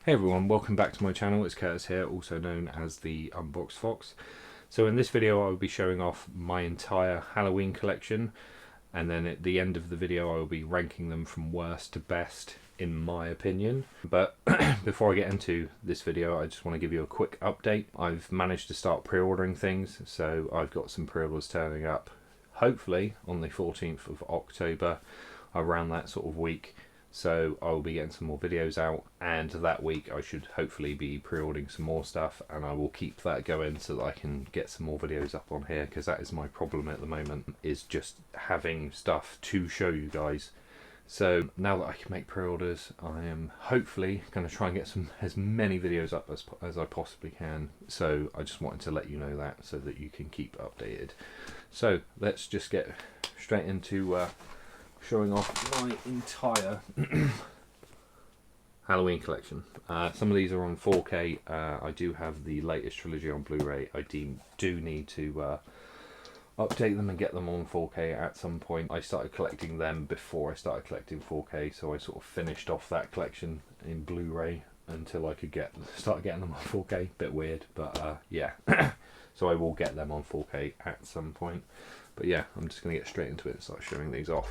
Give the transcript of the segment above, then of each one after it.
Hey everyone, welcome back to my channel. It's Curtis here, also known as the Unbox Fox. So in this video I will be showing off my entire Halloween collection, and then at the end of the video I will be ranking them from worst to best in my opinion. But before I get into this video, I just want to give you a quick update. I've managed to start pre-ordering things, so I've got some pre-orders turning up hopefully on the 14th of October, around that sort of week. So I will be getting some more videos out, and that week I should hopefully be pre-ordering some more stuff, and I will keep that going so that I can get some more videos up on here, because that is my problem at the moment, is just having stuff to show you guys. So now that I can make pre-orders, I am hopefully going to try and get as many videos up as I possibly can. So I just wanted to let you know that so that you can keep updated. So let's just get straight into showing off my entire Halloween collection. Some of these are on 4K. I do have the latest trilogy on Blu-ray. I do need to update them and get them on 4K at some point. I started collecting them before I started collecting 4K, so I sort of finished off that collection in Blu-ray until I could start getting them on 4K. Bit weird, but yeah. So I will get them on 4K at some point. But yeah, I'm just going to get straight into it and start showing these off.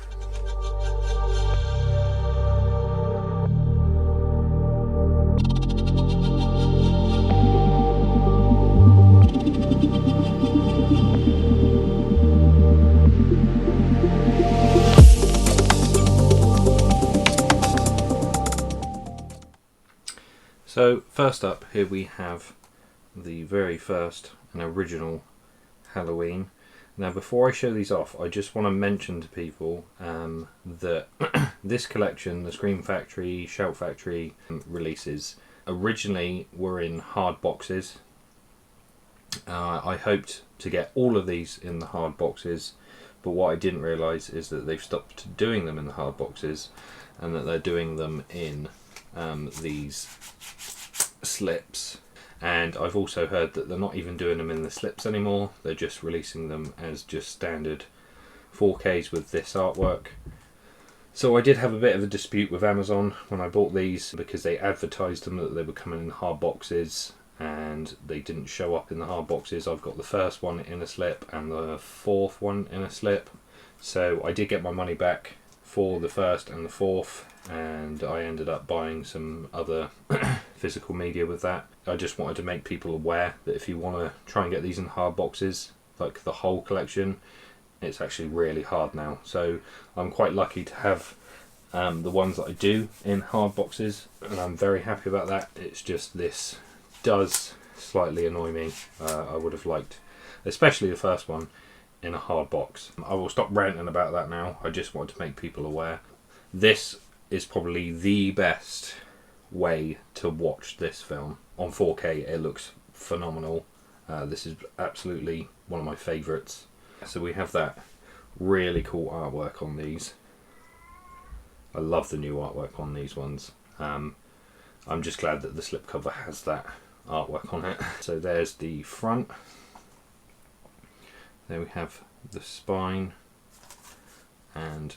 So first up, here we have the very first and original Halloween. Now before I show these off, I just want to mention to people that this collection, the Scream Factory, Shout Factory releases, originally were in hard boxes. I hoped to get all of these in the hard boxes, but what I didn't realise is that they've stopped doing them in the hard boxes, and that they're doing them in these slips. And I've also heard that they're not even doing them in the slips anymore, they're just releasing them as just standard 4Ks with this artwork. So I did have a bit of a dispute with Amazon when I bought these, because they advertised them that they were coming in hard boxes and they didn't show up in the hard boxes. I've got the first one in a slip and the fourth one in a slip. So I did get my money back for the first and the fourth, and I ended up buying some other physical media with that. I just wanted to make people aware that if you want to try and get these in hard boxes, like the whole collection, it's actually really hard now. So I'm quite lucky to have the ones that I do in hard boxes, and I'm very happy about that. It's just this does slightly annoy me. I would have liked, especially the first one, in a hard box. I will stop ranting about that now. I just want to make people aware. This is probably the best way to watch this film. On 4K it looks phenomenal. This is absolutely one of my favourites. So we have that really cool artwork on these. I love the new artwork on these ones. I'm just glad that the slipcover has that artwork on it. So there's the front. There we have the spine, and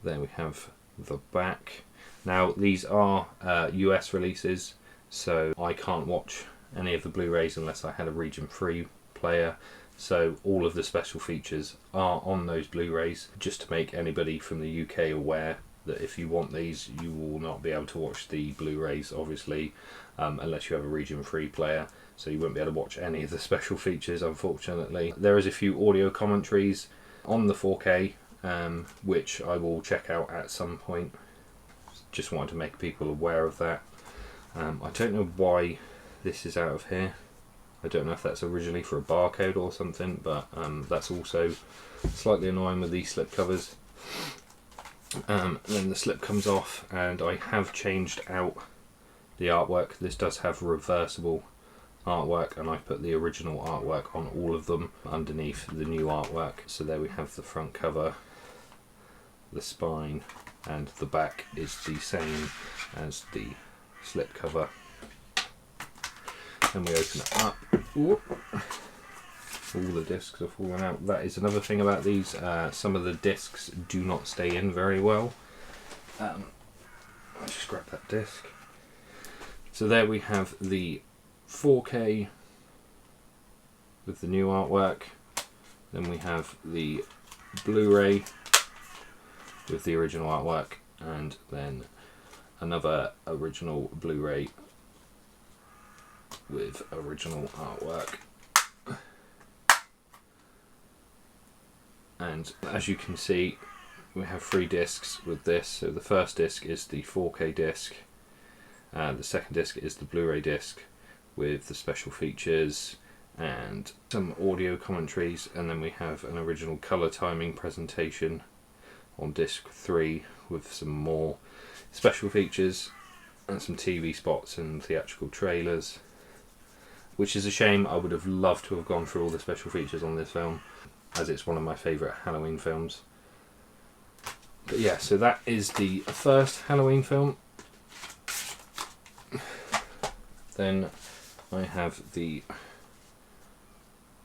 there we have the back. Now these are US releases, so I can't watch any of the Blu-rays unless I had a region-free player. So all of the special features are on those Blu-rays, just to make anybody from the UK aware that if you want these, you will not be able to watch the Blu-rays, obviously, unless you have a region-free player. So you won't be able to watch any of the special features, unfortunately. There is a few audio commentaries on the 4K, which I will check out at some point. Just wanted to make people aware of that. I don't know why this is out of here. I don't know if that's originally for a barcode or something, but that's also slightly annoying with these slip covers. Then the slip comes off, and I have changed out the artwork. This does have reversible artwork, and I put the original artwork on all of them underneath the new artwork. So there we have the front cover, the spine, and the back is the same as the slip cover. Then we open it up. Whoop. All the discs are falling out. That is another thing about these. Some of the discs do not stay in very well. I'll just grab that disc. So there we have the 4K with the new artwork. Then we have the Blu-ray with the original artwork, and then another original Blu-ray with original artwork. And as you can see, we have 3 discs with this. So the first disc is the 4K disc, the second disc is the Blu-ray disc with the special features and some audio commentaries, and then we have an original colour timing presentation on disc 3 with some more special features and some TV spots and theatrical trailers, which is a shame. I would have loved to have gone through all the special features on this film, as it's one of my favourite Halloween films. But yeah, so that is the first Halloween film. Then I have the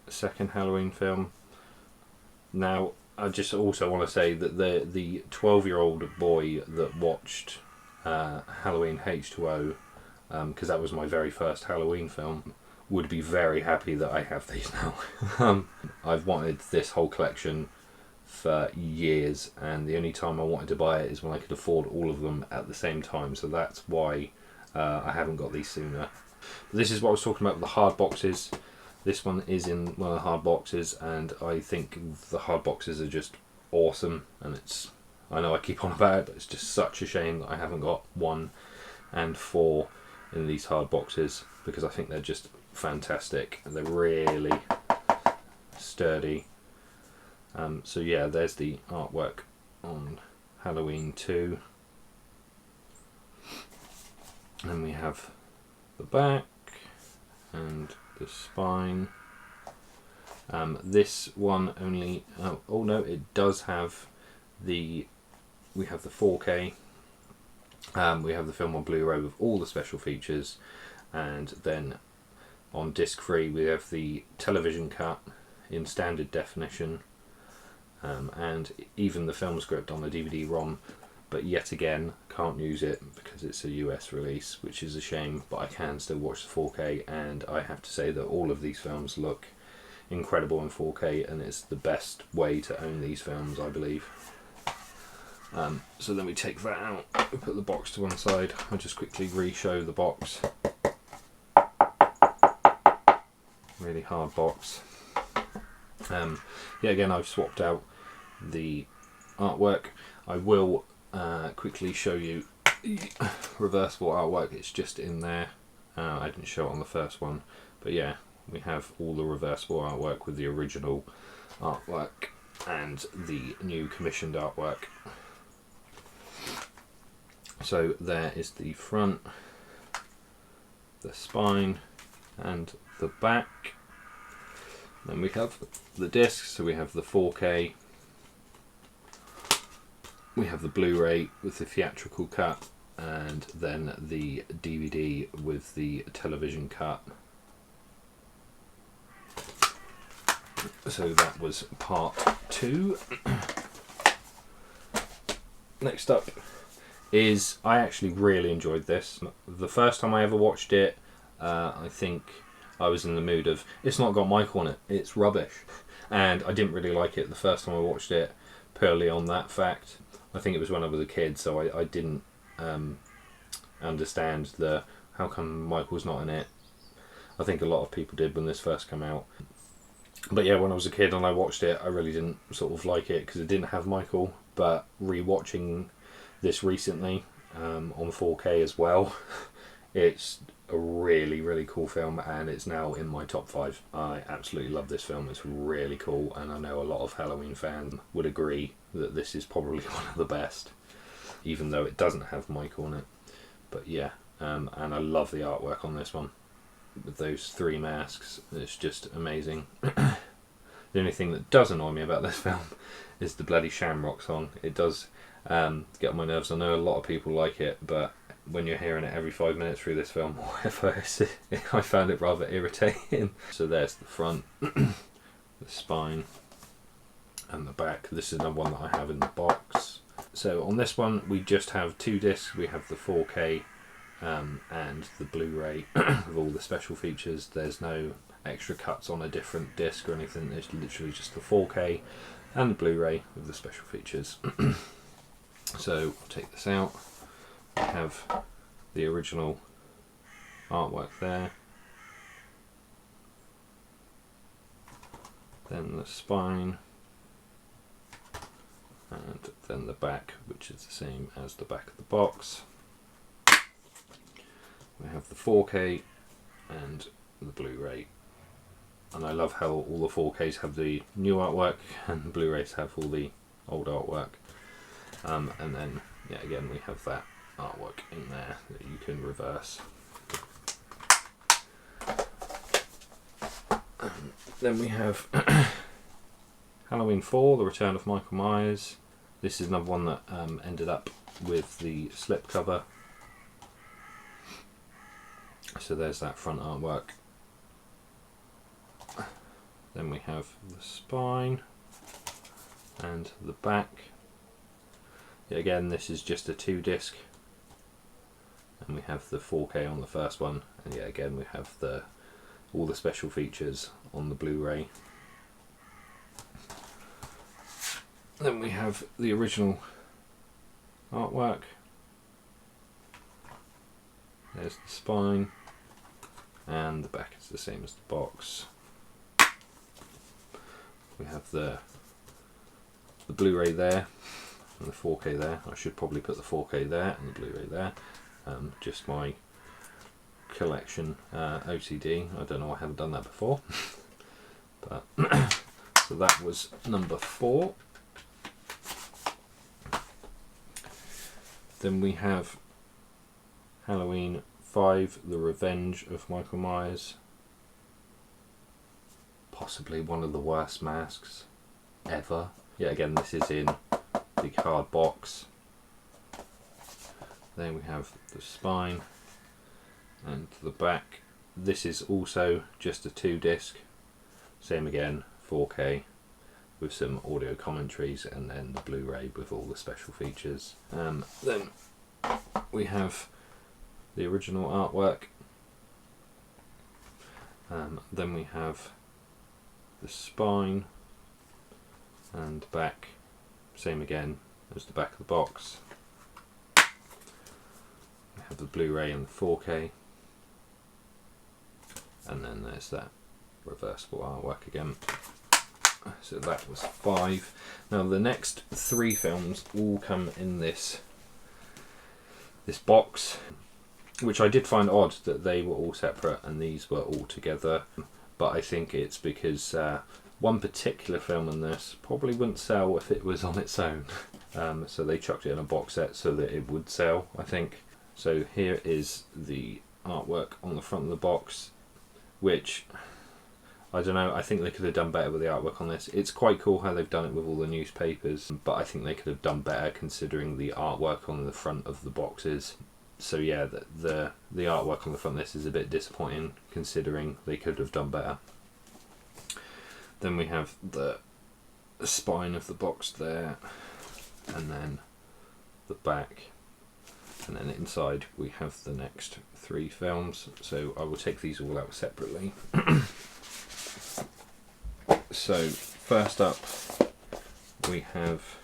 second Halloween film. Now, I just also want to say that the 12-year-old boy that watched Halloween H2O, because that was my very first Halloween film, would be very happy that I have these now. I've wanted this whole collection for years, and the only time I wanted to buy it is when I could afford all of them at the same time, so that's why I haven't got these sooner. But this is what I was talking about with the hard boxes. This one is in one of the hard boxes, and I think the hard boxes are just awesome, and I know I keep on about it, but it's just such a shame that I haven't got 1 and 4 in these hard boxes, because I think they're just fantastic. They're really sturdy. So yeah, there's the artwork on Halloween 2. And we have the back and the spine. This one only, oh no, it does have we have the 4K. We have the film on Blu-ray with all the special features, and then on disc 3 we have the television cut in standard definition, and even the film script on the DVD-ROM, but yet again can't use it because it's a US release, which is a shame, but I can still watch the 4K, and I have to say that all of these films look incredible in 4K, and it's the best way to own these films, I believe. So then we take that out, we put the box to one side. I'll just quickly re-show the box. Really hard box. Yeah, again, I've swapped out the artwork. I will quickly show you the reversible artwork. It's just in there. I didn't show it on the first one, but yeah, we have all the reversible artwork with the original artwork and the new commissioned artwork. So there is the front, the spine, and the back. Then we have the discs, so we have the 4K, we have the Blu-ray with the theatrical cut, and then the DVD with the television cut. So that was part 2. Next up is, I actually really enjoyed this. The first time I ever watched it, I think I was in the mood of, it's not got Michael on it, it's rubbish. And I didn't really like it the first time I watched it, purely on that fact. I think it was when I was a kid, so I didn't understand how come Michael's not in it. I think a lot of people did when this first came out. But yeah, when I was a kid and I watched it, I really didn't sort of like it because it didn't have Michael. But re-watching this recently on 4K as well, it's a really, really cool film, and it's now in my top 5. I absolutely love this film. It's really cool, and I know a lot of Halloween fans would agree that this is probably one of the best, even though it doesn't have Michael in it. But yeah, and I love the artwork on this one with those 3 masks. It's just amazing. The only thing that does annoy me about this film is the bloody Shamrock song. It does get on my nerves. I know a lot of people like it, but when you're hearing it every 5 minutes through this film or whatever, I found it rather irritating. So there's the front, the spine, and the back. This is the one that I have in the box. So on this one we just have 2 discs. We have the 4K and the Blu-ray with all the special features. There's no extra cuts on a different disc or anything. It's literally just the 4K and the Blu-ray with the special features. So I'll take this out. I have the original artwork there, then the spine, and then the back, which is the same as the back of the box. We have the 4K and the Blu-ray, and I love how all the 4Ks have the new artwork and the Blu-rays have all the old artwork. And then, yeah, again, we have that artwork in there that you can reverse. Then we have Halloween 4, The Return of Michael Myers. This is another one that ended up with the slipcover. So there's that front artwork. Then we have the spine and the back. Yeah, again, this is just a 2-disc, and we have the 4K on the first one, and yeah, again, we have all the special features on the Blu-ray. Then we have the original artwork. There's the spine, and the back is the same as the box. We have the Blu-ray there and the 4K there. I should probably put the 4K there and the Blu-ray there. Just my collection OCD. I don't know, I haven't done that before. But so that was number 4. Then we have Halloween 5, The Revenge of Michael Myers. Possibly one of the worst masks ever. Yeah, again, this is in the card box. Then we have the spine and the back. This is also just a 2-disc. Same again, 4K with some audio commentaries, and then the Blu-ray with all the special features. Then we have the original artwork. Then we have the spine and back, same again as the back of the box. We have the Blu-ray and the 4K, and then there's that reversible artwork again. So that was 5. Now the next 3 films all come in this box, which I did find odd that they were all separate and these were all together, but I think it's because one particular film in this probably wouldn't sell if it was on its own. So they chucked it in a box set so that it would sell, I think. So here is the artwork on the front of the box, which, I don't know, I think they could have done better with the artwork on this. It's quite cool how they've done it with all the newspapers, but I think they could have done better considering the artwork on the front of the boxes. So yeah, the artwork on the front of this is a bit disappointing considering they could have done better. Then we have the spine of the box there, and then the back, and then inside we have the next 3 films. So I will take these all out separately. So first up we have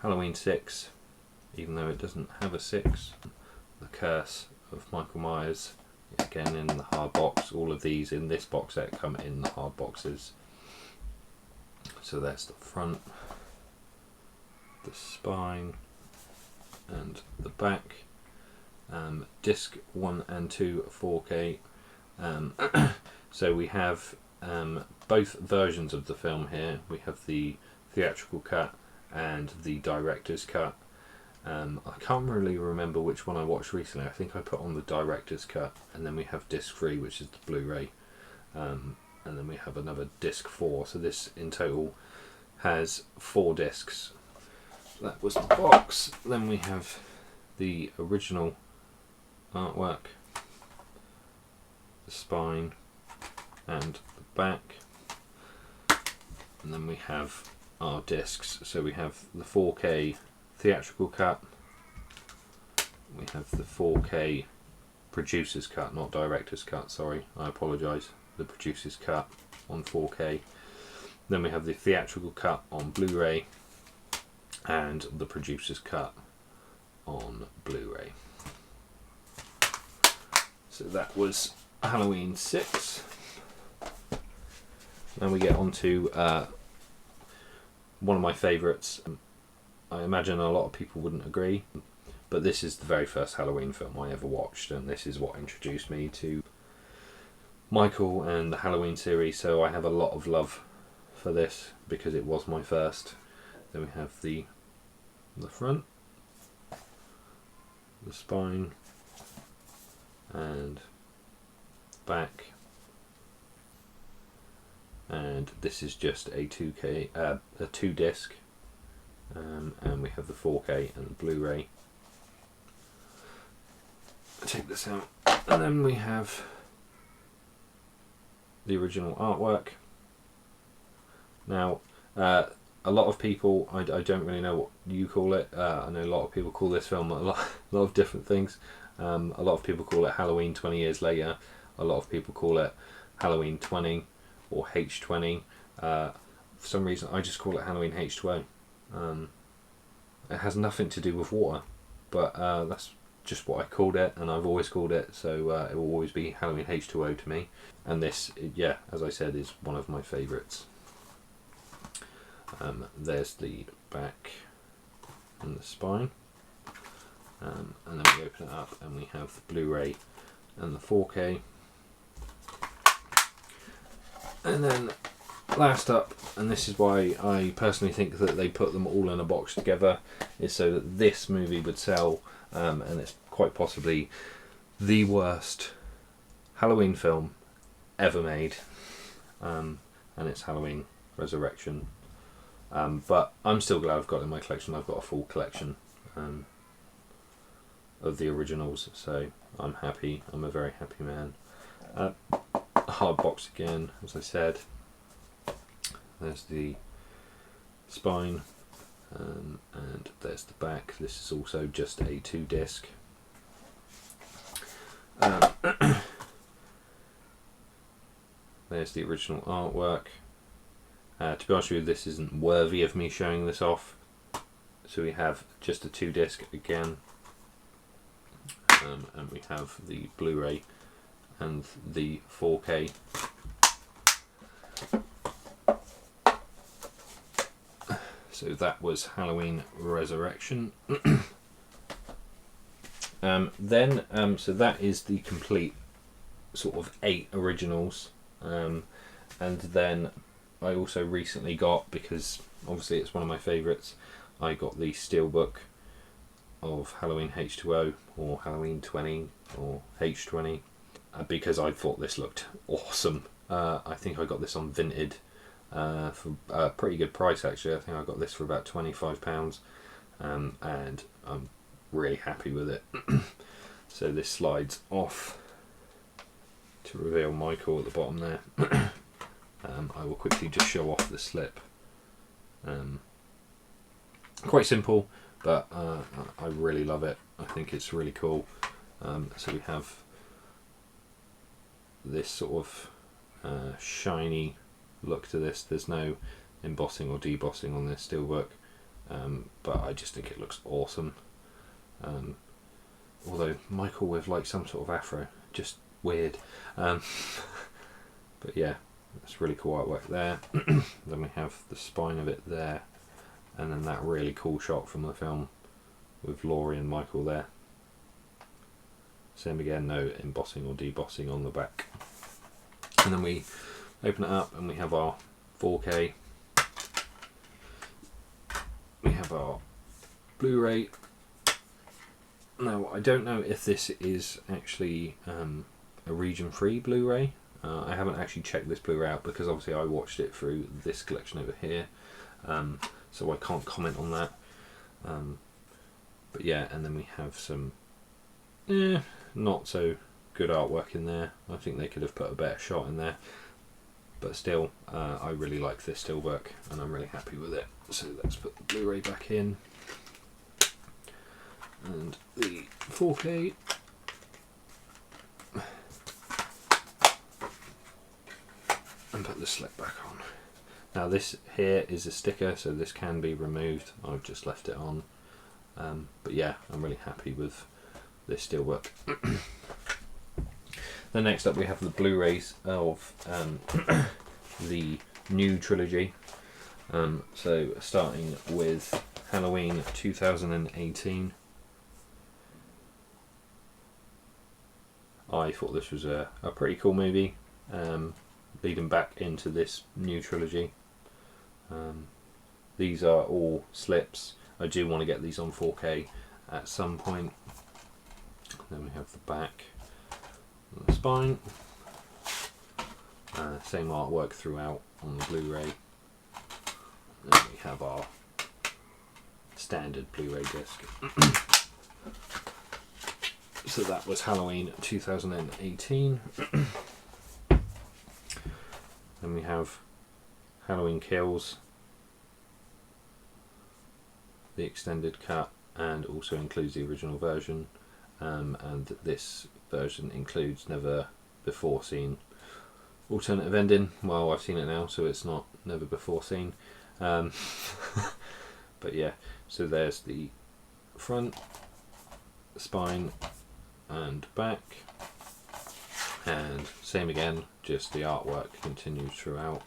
Halloween 6, even though it doesn't have a 6, The Curse of Michael Myers, again in the hard box. All of these in this box set come in the hard boxes. So there's the front, the spine and the back. Disc 1 and 2 4K. So we have both versions of the film here. We have the theatrical cut and the director's cut. I can't really remember which one I watched recently. I think I put on the director's cut, and then we have disc 3, which is the Blu-ray, and then we have another disc 4. So this in total has 4 discs. That was the box. Then we have the original artwork, the spine and the back, and then we have our discs. So we have the 4K theatrical cut, we have the 4K producer's cut, not director's cut, sorry, I apologise, the producer's cut on 4K. Then we have the theatrical cut on Blu-ray and the producer's cut on Blu-ray. So that was Halloween 6. Now we get on to one of my favourites. I imagine a lot of people wouldn't agree, but this is the very first Halloween film I ever watched, and this is what introduced me to Michael and the Halloween series, so I have a lot of love for this because it was my first. Then we have the front, the spine, and back, and this is just a 2K, a 2-disc, and we have the 4K and the Blu-ray. Take this out, and then we have the original artwork. Now, a lot of people, I don't really know what you call it. I know a lot of people call this film a lot of different things. A lot of people call it Halloween 20 Years Later. A lot of people call it Halloween 20 or H20. For some reason, I just call it Halloween H2O. It has nothing to do with water, but that's just what I called it, and I've always called it, so it will always be Halloween H2O to me. And this, yeah, as I said, is one of my favourites. There's the back and the spine, and then we open it up and we have the Blu-ray and the 4K. And then last up, and this is why I personally think that they put them all in a box together, is so that this movie would sell, and it's quite possibly the worst Halloween film ever made, and it's Halloween Resurrection. But I'm still glad I've got it in my collection. I've got a full collection of the originals, so I'm happy. I'm a very happy man. Hard box again, as I said. There's the spine, and there's the back. This is also just a 2-disc. There's the original artwork. To be honest with you, this isn't worthy of me showing this off. So we have just a 2-disc again, and we have the Blu-ray and the 4K. So that was Halloween Resurrection. So that is the complete sort of 8 originals, and then I also recently got, because obviously it's one of my favourites, I got the steelbook of Halloween H2O or Halloween 20 or H20, because I thought this looked awesome. I think I got this on Vinted for a pretty good price actually. I think I got this for about £25, and I'm really happy with it. So this slides off to reveal Michael at the bottom there. I will quickly just show off the slip. Quite simple, but I really love it. I think it's really cool. So we have this sort of shiny look to this. There's no embossing or debossing on this steelbook, but I just think it looks awesome. Although Michael with like some sort of afro, just weird. But yeah, that's really cool artwork there. Then we have the spine of it there, and then that really cool shot from the film with Laurie and Michael there. Same again, no embossing or debossing on the back. And then we open it up and we have our 4K. We have our Blu-ray. Now, I don't know if this is actually a region-free Blu-ray. I haven't actually checked this Blu-ray out because obviously I watched it through this collection over here, so I can't comment on that. But yeah, and then we have some not so good artwork in there. I think they could have put a better shot in there, but still, I really like this steelbook and I'm really happy with it. So let's put the Blu-ray back in. and the 4K. And put the slip back on. Now this here is a sticker, so this can be removed. I've just left it on. But yeah, I'm really happy with this steelwork. Then next up we have the Blu-rays of the new trilogy. So starting with Halloween 2018. I thought this was a pretty cool movie, leading back into this new trilogy. These are all slips. I do want to get these on 4K at some point. Then we have the back and the spine. Same artwork throughout on the Blu-ray. Then we have our standard Blu-ray disc. So that was Halloween 2018. Then we have Halloween Kills, the extended cut, and also includes the original version. And this version includes never before seen alternative ending. Well, I've seen it now, so it's not never before seen. But yeah, so there's the front, spine, and back, and same again, just the artwork continues throughout,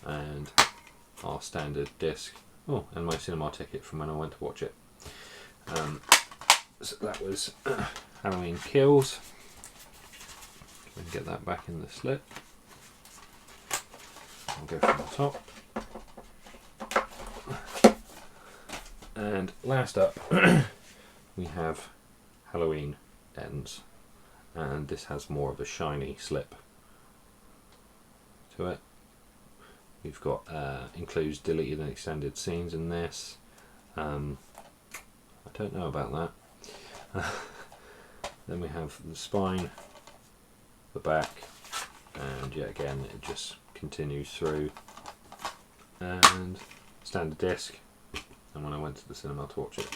and our standard disc. Oh, and my cinema ticket from when I went to watch it. So that was Halloween Kills. We can get that back in the slip. I'll go from the top. And last up, we have Halloween Ends, and this has more of a shiny slip to it. We've got includes deleted and extended scenes in this. I don't know about that. Then we have the spine, the back, and yet again it just continues through, and standard disc, and when I went to the cinema to watch it.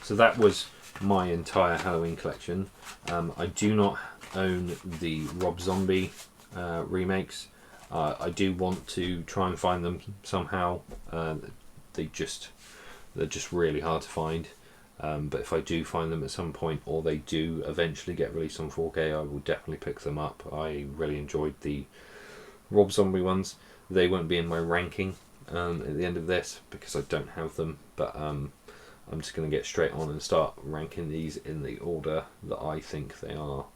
So that was my entire Halloween collection. I do not own the Rob Zombie remakes. I do want to try and find them somehow. They're just really hard to find. But if I do find them at some point, or they do eventually get released on 4K, I will definitely pick them up. I really enjoyed the Rob Zombie ones. They won't be in my ranking at the end of this because I don't have them, but I'm just going to get straight on and start ranking these in the order that I think they are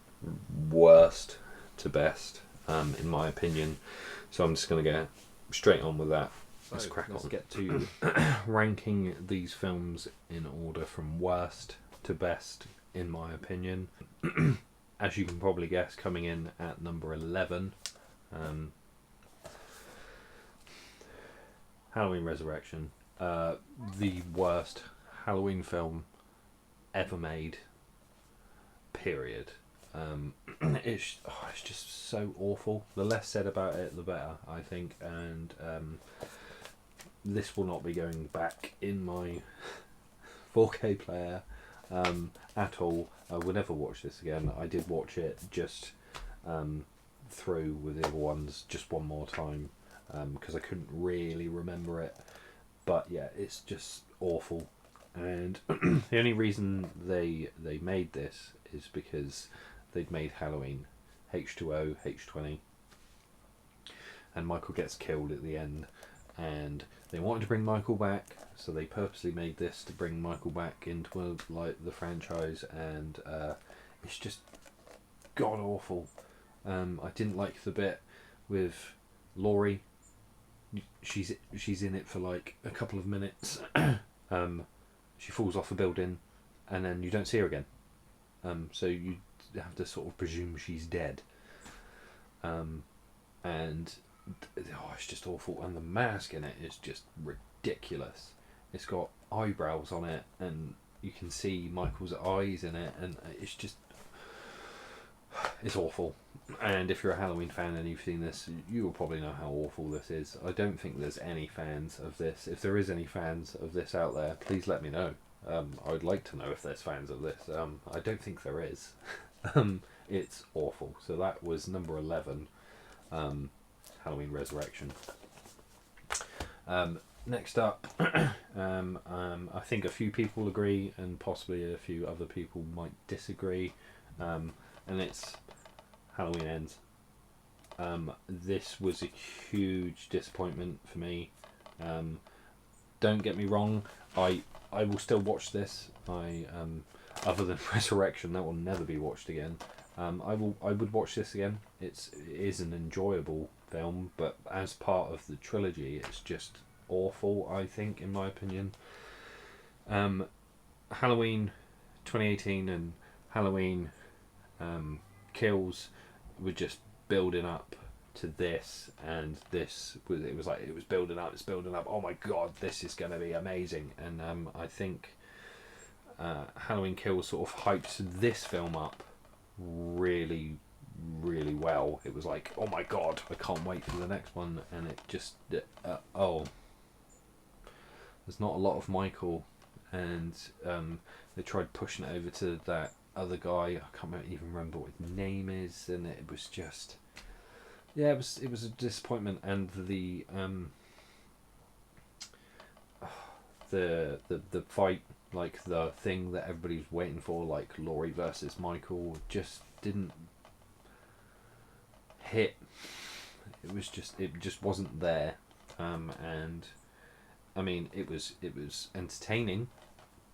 worst to best, in my opinion. So I'm just going to get straight on with that. Let's crack on. Let's get to ranking these films in order from worst to best, in my opinion. As you can probably guess, coming in at number 11, Halloween Resurrection. The worst Halloween film ever made, period. It's just so awful. The less said about it, the better, I think. And this will not be going back in my 4K player at all. I will never watch this again. I did watch it just through with the other ones just one more time because I couldn't really remember it. But yeah, it's just awful. And the only reason they made this is because they'd made Halloween H2O, H20, and Michael gets killed at the end, and they wanted to bring Michael back, so they purposely made this to bring Michael back into like the franchise, and it's just god awful. I didn't like the bit with Laurie. She's in it for like a couple of minutes. She falls off a building, and then you don't see her again. So you have to sort of presume she's dead. And it's just awful. And the mask in it is just ridiculous. It's got eyebrows on it, and you can see Michael's eyes in it, and it's just It's awful. And if you're a Halloween fan and you've seen this, you will probably know how awful this is. I don't think there's any fans of this. If there is any fans of this out there, please let me know. I would like to know if there's fans of this. I don't think there is. It's awful. So that was number 11, Halloween Resurrection. Next up, I think a few people agree and possibly a few other people might disagree, and it's Halloween Ends. This was a huge disappointment for me. Don't get me wrong, I will still watch this. Other than Resurrection, that will never be watched again. I would watch this again. It is an enjoyable film, but as part of the trilogy, it's just awful, I think, in my opinion. Halloween 2018 and Halloween Kills were just building up to this, and it was building up, it's building up. Oh my god, this is going to be amazing. And I think Halloween Kills sort of hyped this film up really, really well. It was like, oh my god, I can't wait for the next one. And it just there's not a lot of Michael, and they tried pushing it over to that other guy. I can't even remember what his name is, and it was just, yeah, it was a disappointment. And the fight, like the thing that everybody's waiting for, like Laurie versus Michael, just didn't hit. It just wasn't there. And I mean, it was entertaining,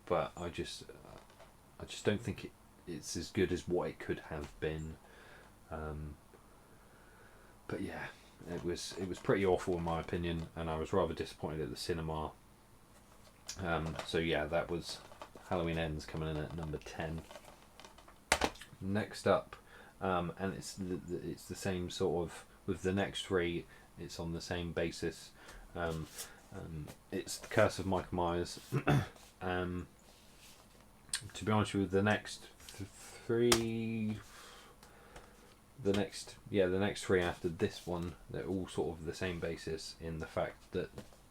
but I just don't think it's as good as what it could have been. But yeah, it was pretty awful in my opinion, and I was rather disappointed at the cinema. So yeah, that was Halloween Ends coming in at number 10. Next up, and it's the same sort of with the next three. It's on the same basis. It's The Curse of Michael Myers. To be honest with you, the next three after this one, they're all sort of the same basis in the fact that,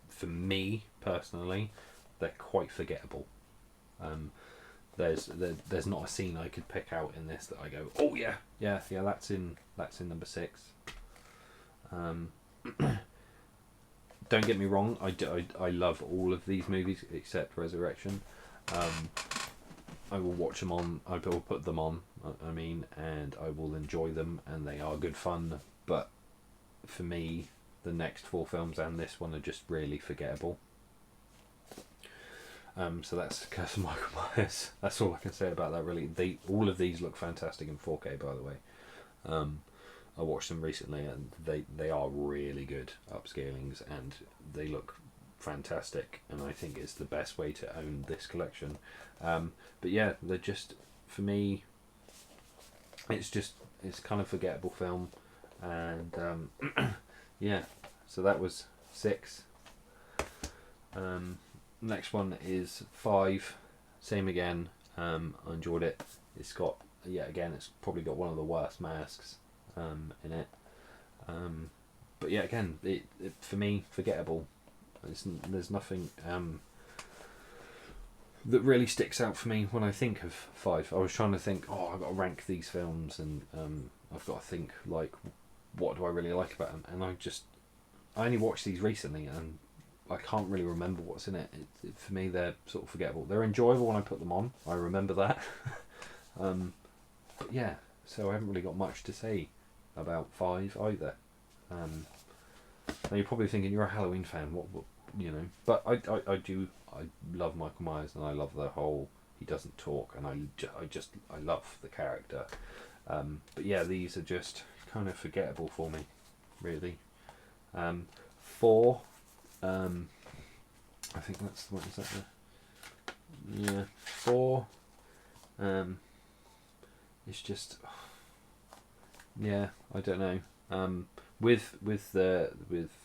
for me personally, they're quite forgettable. There's not a scene I could pick out in this that I go, oh yeah, that's in number 6. Don't get me wrong, I love all of these movies except Resurrection. I will watch them on, I will put them on, and I will enjoy them, and they are good fun, but for me, the next 4 films and this one are just really forgettable. So that's Curse of Michael Myers. That's all I can say about that, really. All of these look fantastic in 4K, by the way. I watched them recently, and they are really good upscalings, and they look fantastic, and I think it's the best way to own this collection. But yeah, they're just, for me, it's kind of forgettable film, and yeah, so that was 6. Next one is 5, same again. I enjoyed it. It's got, it's probably got one of the worst masks in it, but yeah, again, it for me, forgettable. There's nothing that really sticks out for me when I think of 5. I was trying to think, I've got to rank these films, and I've got to think, like, what do I really like about them, and I only watched these recently, and I can't really remember what's in it. For me, they're sort of forgettable. They're enjoyable when I put them on, I remember that. But yeah, so I haven't really got much to say about 5 either. Now you're probably thinking, you're a Halloween fan, what but I love Michael Myers, and I love the whole, he doesn't talk, and I love the character. But yeah, these are just kind of forgettable for me, really. 4, I think that's what is that there? Yeah, 4. It's just, yeah, I don't know. With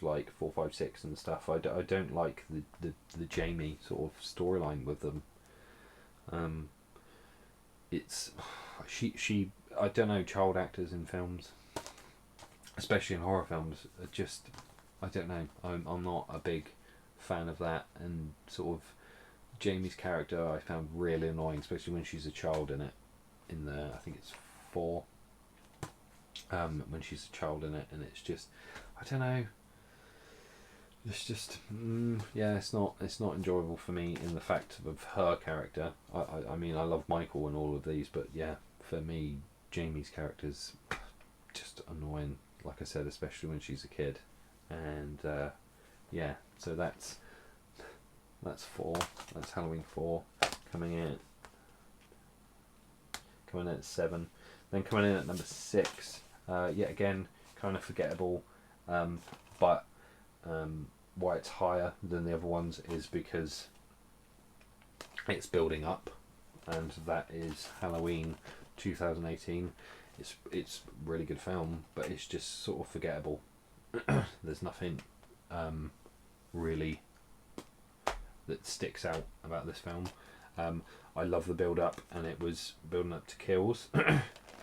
like 4, 5, 6 and stuff, I don't like the Jamie sort of storyline with them. It's she I don't know, child actors in films, especially in horror films, are just, I don't know. I'm not a big fan of that, and sort of Jamie's character I found really annoying, especially when she's a child in it. In the, I think it's 4. When she's a child in it, and it's just, I don't know. It's just, yeah, it's not enjoyable for me in the fact of her character. I mean, I love Michael and all of these, but yeah, for me, Jamie's character's just annoying. Like I said, especially when she's a kid, and yeah, so that's 4. That's Halloween 4 coming in at 7. Then coming in at number 6. Yet again, kind of forgettable, but why it's higher than the other ones is because it's building up, and that is Halloween 2018. It's a really good film, but it's just sort of forgettable. There's nothing really that sticks out about this film. I love the build up, and it was building up to kills,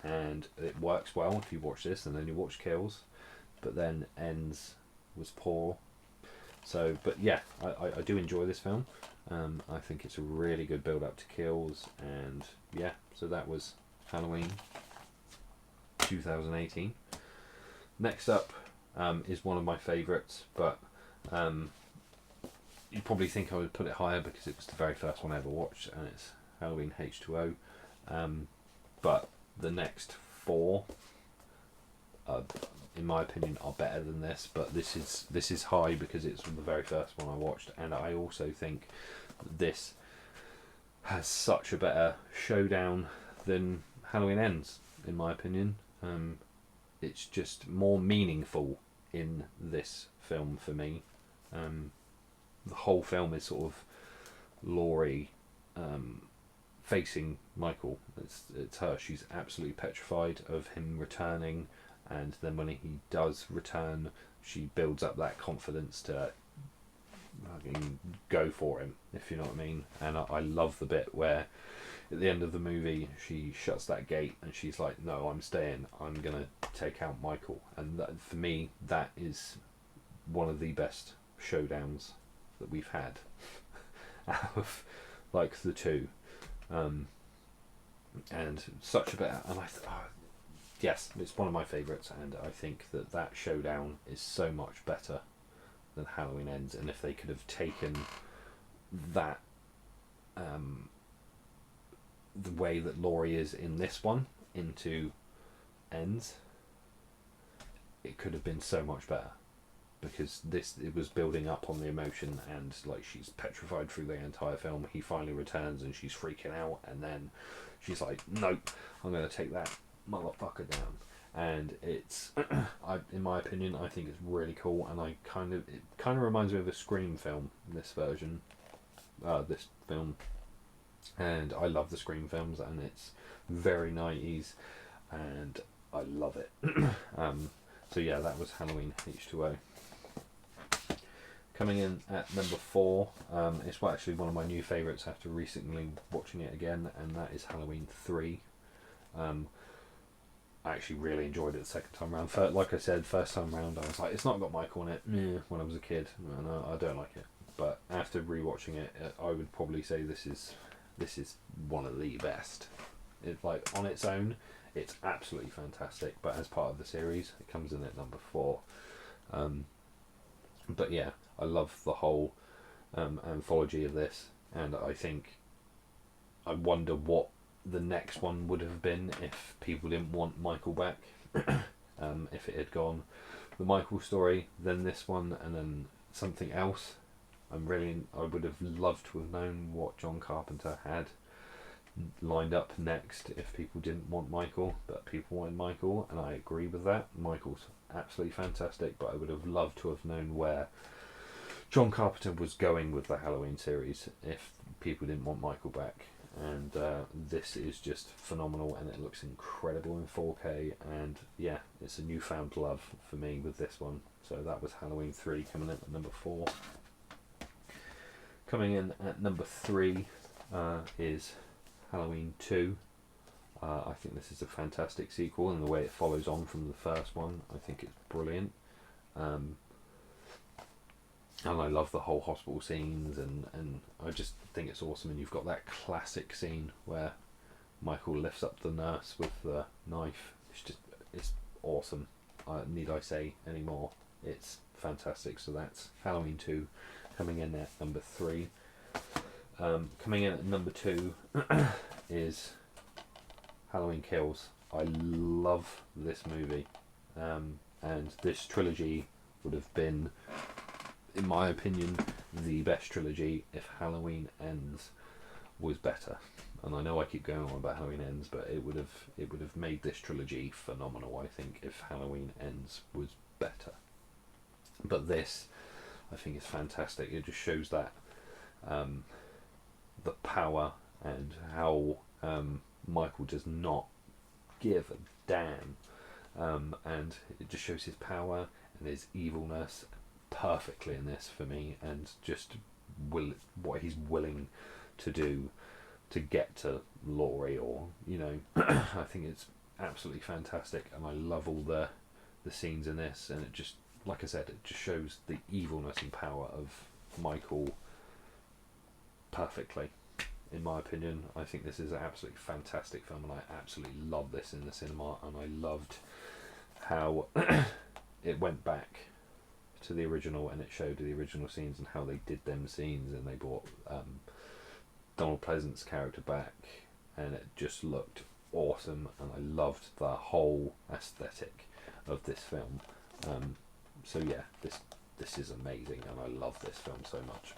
and it works well if you watch this and then you watch kills, but then ends was poor. So, but yeah, I do enjoy this film. I think it's a really good build up to kills, and yeah, so that was Halloween 2018. Next up is one of my favourites, but you'd probably think I would put it higher because it was the very first one I ever watched, and it's Halloween H2O. But the next 4, in my opinion, are better than this. But this is high because it's the very first one I watched, and I also think this has such a better showdown than Halloween Ends, in my opinion. It's just more meaningful in this film for me. The whole film is sort of Laurie facing Michael. It's her. She's absolutely petrified of him returning, and then when he does return, she builds up that confidence to go for him, if you know what I mean. And I love the bit where at the end of the movie she shuts that gate and she's like, no, I'm staying, I'm gonna take out Michael. And that, for me, that is one of the best showdowns that we've had out of like the 2, and such a better, and yes, it's one of my favourites, and I think that showdown is so much better than Halloween Ends. And if they could have taken that the way that Laurie is in this one into Ends, it could have been so much better, because it was building up on the emotion, and like she's petrified through the entire film. He finally returns and she's freaking out, and then she's like, nope, I'm going to take that motherfucker down. And it's in my opinion, I think it's really cool, and it kind of reminds me of a Scream film, this film, and I love the Scream films, and it's very 90s, and I love it. So yeah, that was Halloween H2O. Coming in at number 4, it's actually one of my new favourites after recently watching it again, and that is Halloween 3. I actually really enjoyed it the second time round. Like I said, first time round I was like, it's not got Michael in it. When I was a kid, and I don't like it. But after rewatching it, I would probably say this is one of the best. It, like, on its own, it's absolutely fantastic, but as part of the series, it comes in at number 4. But yeah, I love the whole anthology of this, and I wonder what the next one would have been if people didn't want Michael back. If it had gone the Michael story, then this one, and then something else. I would have loved to have known what John Carpenter had lined up next if people didn't want Michael, but people wanted Michael, and I agree with that. Michael's absolutely fantastic, but I would have loved to have known where John Carpenter was going with the Halloween series if people didn't want Michael back. And this is just phenomenal, and it looks incredible in 4K, and yeah, it's a newfound love for me with this one. So that was Halloween 3 coming in at number 4. Coming in at number 3 is Halloween 2. I think this is a fantastic sequel, and the way it follows on from the first one, I think it's brilliant. And I love the whole hospital scenes, and I just think it's awesome. And you've got that classic scene where Michael lifts up the nurse with the knife. It's awesome. Need I say any more? It's fantastic. So that's Halloween 2 coming in at number 3. Coming in at number 2 is Halloween Kills. I love this movie, and this trilogy would have been, in my opinion, the best trilogy if Halloween Ends was better. And I know I keep going on about Halloween Ends, but it would have made this trilogy phenomenal, I think, if Halloween Ends was better. But this, I think, is fantastic. It just shows that the power and how Michael does not give a damn, and it just shows his power and his evilness perfectly in this for me, and just what he's willing to do to get to Laurie, or I think it's absolutely fantastic, and I love all the scenes in this, and it just, like I said, it just shows the evilness and power of Michael perfectly. In my opinion, I think this is an absolutely fantastic film, and I absolutely love this in the cinema, and I loved how it went back to the original, and it showed the original scenes and how they did them scenes, and they brought Donald Pleasant's character back, and it just looked awesome, and I loved the whole aesthetic of this film. So yeah, this is amazing, and I love this film so much.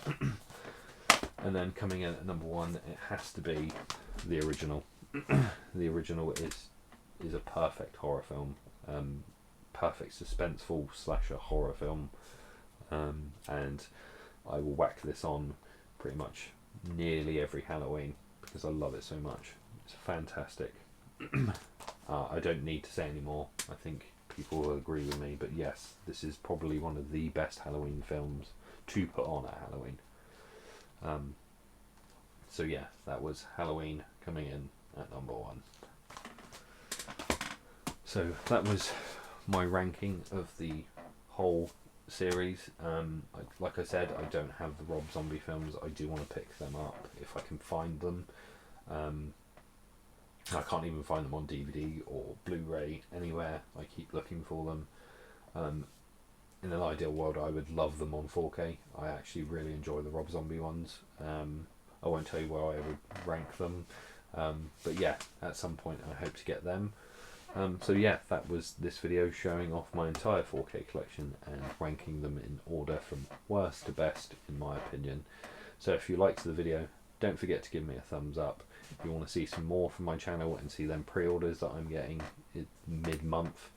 And then coming in at number 1, it has to be the original. The original is a perfect horror film, perfect suspenseful slasher horror film, and I will whack this on pretty much nearly every Halloween because I love it so much. It's fantastic. I don't need to say any more. I think people will agree with me, but yes, this is probably one of the best Halloween films to put on at Halloween. So yeah, that was Halloween coming in at number 1. So that was my ranking of the whole series. Like I said, I don't have the Rob Zombie films. I do want to pick them up if I can find them. I can't even find them on DVD or Blu-ray anywhere. I keep looking for them. In an ideal world, I would love them on 4K. I actually really enjoy the Rob Zombie ones. I won't tell you where I would rank them, but yeah, at some point I hope to get them. So yeah, that was this video showing off my entire 4K collection and ranking them in order from worst to best, in my opinion. So if you liked the video, don't forget to give me a thumbs up. If you want to see some more from my channel and see them pre-orders that I'm getting mid-month,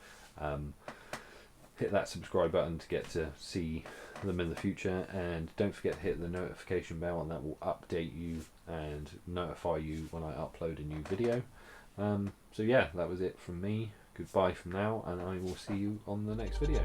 hit that subscribe button to get to see them in the future, and don't forget to hit the notification bell, and that will update you and notify you when I upload a new video. So yeah, that was it from me. Goodbye from now, and I will see you on the next video.